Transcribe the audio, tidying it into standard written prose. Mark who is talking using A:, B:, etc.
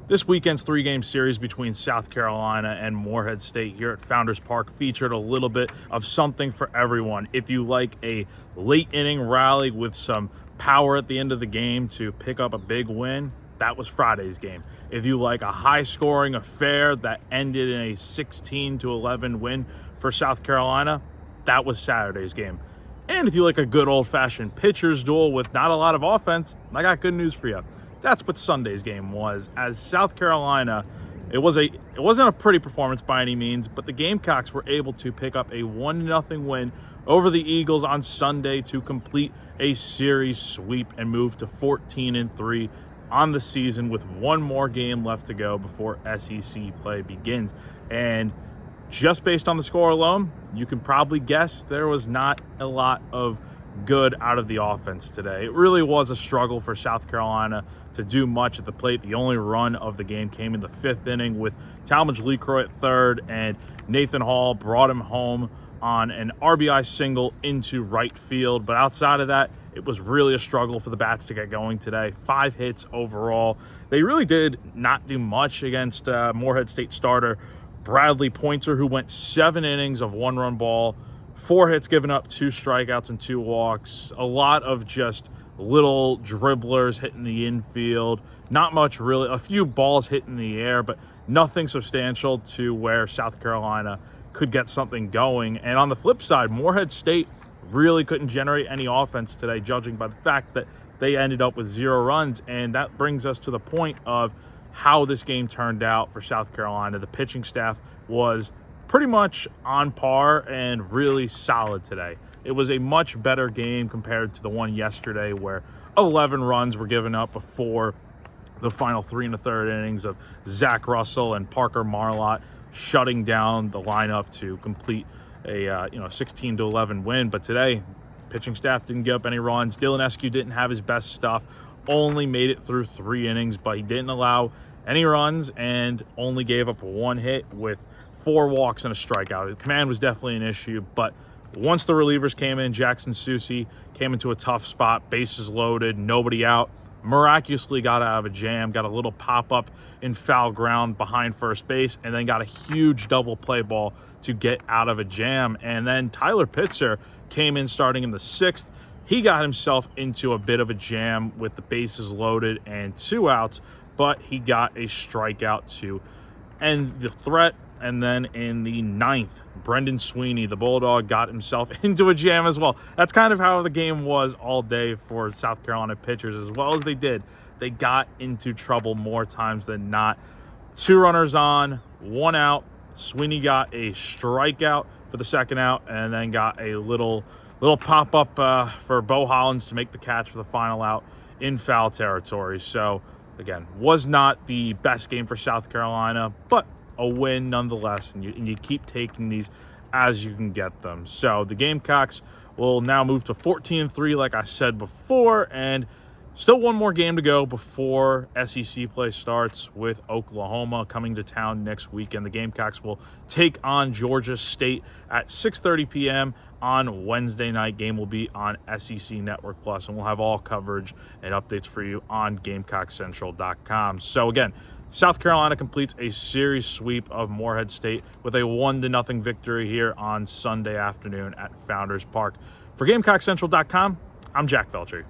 A: This weekend's three-game series between South Carolina and Morehead State here at Founders Park featured a little bit of something for everyone. If you like a late inning rally with some power at the end of the game to pick up a big win, that was Friday's game. If you like a high-scoring affair that ended in a 16-11 win for South Carolina, that was Saturday's game. And if you like a good old-fashioned pitcher's duel with not a lot of offense, I got good news for you. That's what Sunday's game was. As South Carolina, it wasn't a pretty performance by any means, but the Gamecocks were able to pick up a 1-0 win over the Eagles on Sunday to complete a series sweep and move to 14-3 on the season with one more game left to go before SEC play begins. And just based on the score alone, you can probably guess there was not a lot of good out of the offense today. It really was a struggle for South Carolina to do much at the plate. The only run of the game came in the fifth inning with Talmadge Lecroy at third, and Nathan Hall brought him home on an RBI single into right field. But outside of that, it was really a struggle for the bats to get going today. 5 hits overall. They really did not do much against Morehead State starter Bradley Pointer, who went 7 innings of 1-run ball, 4 hits given up, 2 strikeouts and 2 walks. A lot of just little dribblers hitting the infield. Not much really. A few balls hit in the air, but nothing substantial to where South Carolina could get something going. And on the flip side, Morehead State really couldn't generate any offense today, judging by the fact that they ended up with 0 runs. And that brings us to the point of how this game turned out for South Carolina. The pitching staff was pretty much on par and really solid today. It was a much better game compared to the one yesterday where 11 runs were given up before the final 3 1/3 innings of Zach Russell and Parker Marlott shutting down the lineup to complete a 16-11 win. But today, pitching staff didn't give up any runs. Dylan Eskew didn't have his best stuff, only made it through 3 innings, but he didn't allow any runs and only gave up 1 hit with 4 walks and a strikeout. His command was definitely an issue, but once the relievers came in, Jackson Susie came into a tough spot, bases loaded, nobody out, miraculously got out of a jam, got a little pop-up in foul ground behind first base, and then got a huge double play ball to get out of a jam. And then Tyler Pitzer came in starting in the 6th. He got himself into a bit of a jam with the bases loaded and 2 outs, but he got a strikeout to end the threat. And then in the 9th, Brendan Sweeney, the Bulldog, got himself into a jam as well. That's kind of how the game was all day for South Carolina pitchers. As well as they did, they got into trouble more times than not. 2 runners on, 1 out. Sweeney got a strikeout for the 2nd out, and then got a little pop-up for Bo Hollins to make the catch for the final out in foul territory. So, again, was not the best game for South Carolina, but a win nonetheless, and you keep taking these as you can get them. So the Gamecocks will now move to 14-3, like I said before, and still one more game to go before SEC play starts, with Oklahoma coming to town next weekend. The Gamecocks will take on Georgia State at 6:30 p.m. on Wednesday night. Game will be on SEC Network Plus, and we'll have all coverage and updates for you on GamecockCentral.com. So again, South Carolina completes a series sweep of Morehead State with a 1-0 victory here on Sunday afternoon at Founders Park. For GamecockCentral.com, I'm Jack Veltri.